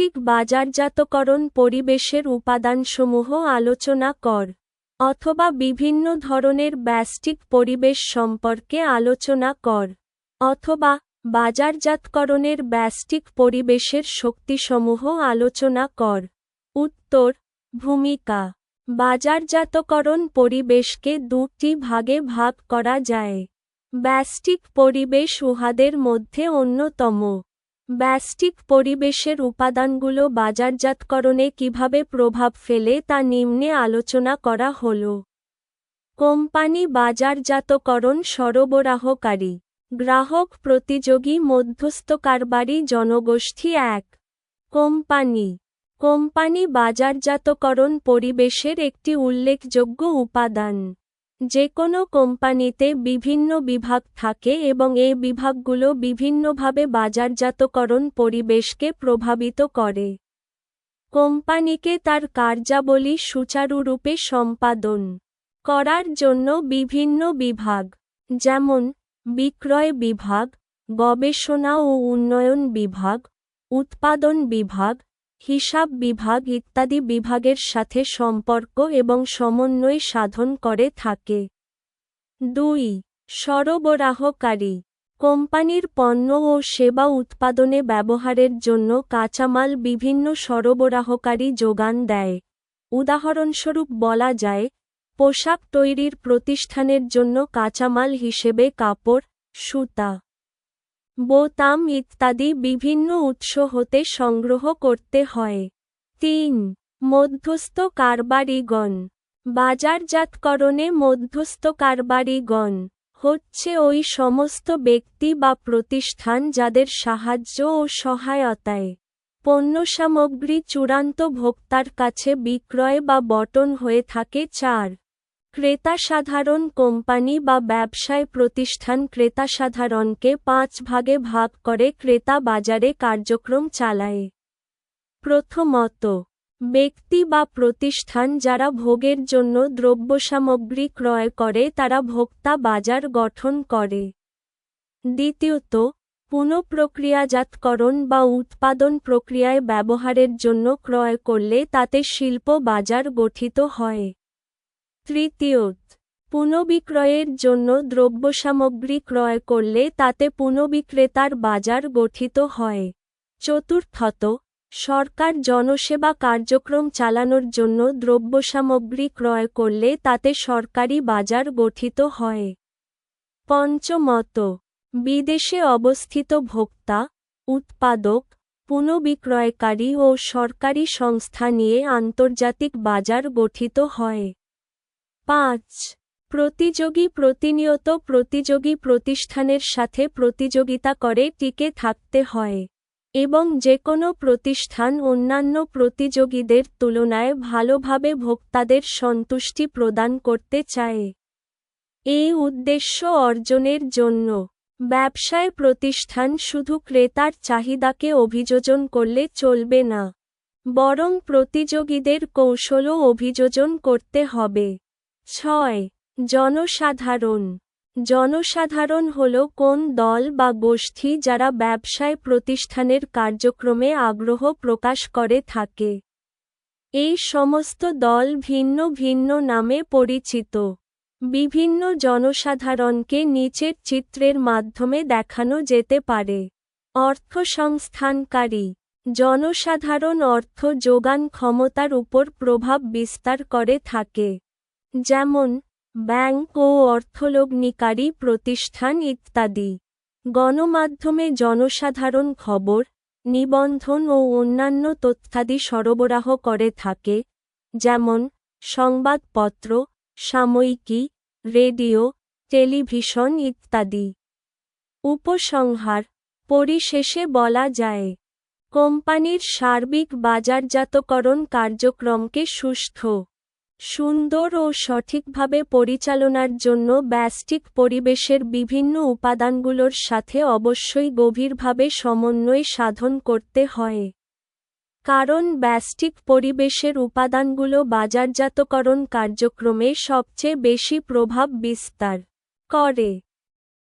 ব্যষ্টিক বাজারজাতকরণ পরিবেশের উপাদানসমূহ আলোচনা কর, অথবা বিভিন্ন ধরনের ব্যষ্টিক পরিবেশ সম্পর্কে আলোচনা কর, অথবা বাজারজাতকরণের ব্যষ্টিক পরিবেশের শক্তিসমূহ আলোচনা কর। উত্তর। ভূমিকা। বাজারজাতকরণ পরিবেশকে দুটি ভাগে ভাগ করা যায়। ব্যষ্টিক পরিবেশ উহাদের মধ্যে অন্যতম। ব্যষ্টিক পরিবেশের উপাদানগুলো বাজারজাতকরণে কিভাবে প্রভাব ফেলে তা নিম্নে আলোচনা করা হল। কোম্পানি বাজারজাতকরণ সরবরাহকারী, গ্রাহক, প্রতিযোগী, মধ্যস্থকারী, জনগোষ্ঠী। ১। কোম্পানি। কোম্পানি বাজারজাতকরণ পরিবেশের একটি উল্লেখযোগ্য উপাদান। যে কোনো কোম্পানিতে বিভিন্ন বিভাগ থাকে এবং এই বিভাগগুলো বিভিন্নভাবে বাজারজাতকরণ পরিবেশকে প্রভাবিত করে। কোম্পানিকে তার কার্যাবলী সুচারুরূপে সম্পাদন করার জন্য বিভিন্ন বিভাগ, যেমন বিক্রয় বিভাগ, গবেষণা ও উন্নয়ন বিভাগ, উৎপাদন বিভাগ, হিসাব বিভাগ ইত্যাদি বিভাগের সাথে সম্পর্ক এবং সমন্বয় সাধন করে থাকে। ২। সরবরাহকারী। কোম্পানির পণ্য ও সেবা উৎপাদনে ব্যবহারের জন্য কাঁচামাল বিভিন্ন সরবরাহকারী যোগান দেয়। উদাহরণস্বরূপ বলা যায়, পোশাক তৈরির প্রতিষ্ঠানের জন্য কাঁচামাল হিসেবে কাপড়, সুতা, বোতাম ইত্যাদি বিভিন্ন উৎস হতে সংগ্রহ করতে হয়। ৩। মধ্যস্থ কারবারিগণ। বাজারজাতকরণে মধ্যস্থ কারবারিগণ হচ্ছে ওই সমস্ত ব্যক্তি বা প্রতিষ্ঠান যাদের সাহায্য ও সহায়তায় পণ্যসামগ্রী চূড়ান্ত ভোক্তার কাছে বিক্রয় বা বণ্টন হয়ে থাকে। ৪। ক্রেতা। সাধারণ কোম্পানি বা ব্যবসায় প্রতিষ্ঠান ক্রেতাসাধারণকে ৫ ভাগে ভাগ করে ক্রেতা বাজারে কার্যক্রম চালায়। প্রথমত, ব্যক্তি বা প্রতিষ্ঠান যারা ভোগের জন্য দ্রব্যসামগ্রী ক্রয় করে তারা ভোক্তা বাজার গঠন করে। দ্বিতীয়ত, পুনঃপ্রক্রিয়াজাতকরণ বা উৎপাদন প্রক্রিয়ায় ব্যবহারের জন্য ক্রয় করলে তাতে শিল্প বাজার গঠিত হয়। তৃতীয়ত, পুনঃবিক্রয়ের জন্য দ্রব্যসামগ্রী ক্রয় করলে তাতে পুনঃবিক্রেতার বাজার গঠিত হয়। চতুর্থত, সরকার জনসেবা কার্যক্রম চালানোর জন্য দ্রব্যসামগ্রী ক্রয় করলে তাতে সরকারি বাজার গঠিত হয়। পঞ্চমত, বিদেশে অবস্থিত ভোক্তা, উৎপাদক, পুনঃবিক্রয়কারী ও সরকারি সংস্থা নিয়ে আন্তর্জাতিক বাজার গঠিত হয়। ৫। প্রতিযোগী। প্রতিনিয়ত প্রতিযোগী প্রতিষ্ঠানের সাথে প্রতিযোগিতা করে টিকে থাকতে হয় এবং যে কোনো প্রতিষ্ঠান অন্যান্য প্রতিযোগীদের তুলনায় ভালোভাবে ভোক্তাদের সন্তুষ্টি প্রদান করতে চায়। এই উদ্দেশ্য অর্জনের জন্য ব্যবসায় প্রতিষ্ঠান শুধু ক্রেতার চাহিদাকে অভিযোজন করলে চলবে না, বরং প্রতিযোগীদের কৌশলও অভিযোজন করতে হবে। ৬। জনসাধারণ। জনসাধারণ হল কোন দল বা গোষ্ঠী যারা ব্যবসায় প্রতিষ্ঠানের কার্যক্রমে আগ্রহ প্রকাশ করে থাকে। এই সমস্ত দল ভিন্ন ভিন্ন নামে পরিচিত। বিভিন্ন জনসাধারণকে নিচের চিত্রের মাধ্যমে দেখানো যেতে পারে। অর্থসংস্থানকারী। জনসাধারণ অর্থ যোগান ক্ষমতার উপর প্রভাব বিস্তার করে থাকে, যেমন ব্যাংক ও অর্থলগ্নিকারী প্রতিষ্ঠান ইত্যাদি। গণমাধ্যমে জনসাধারণ খবর, নিবন্ধন ও অন্যান্য তথ্যাদি সরবরাহ করে থাকে, যেমন সংবাদপত্র, সাময়িকী, রেডিও, টেলিভিশন ইত্যাদি। উপসংহার। পরিশেষে বলা যায়, কোম্পানির সার্বিক বাজারজাতকরণ কার্যক্রমকে সুষ্ঠু, সুন্দর ও সঠিকভাবে পরিচালনার জন্য ব্যষ্টিক পরিবেশের বিভিন্ন উপাদানগুলোর সাথে অবশ্যই গভীরভাবে সমন্বয় সাধন করতে হয়। কারণ ব্যষ্টিক পরিবেশের উপাদানগুলো বাজারজাতকরণ কার্যক্রমে সবচেয়ে বেশি প্রভাব বিস্তার করে।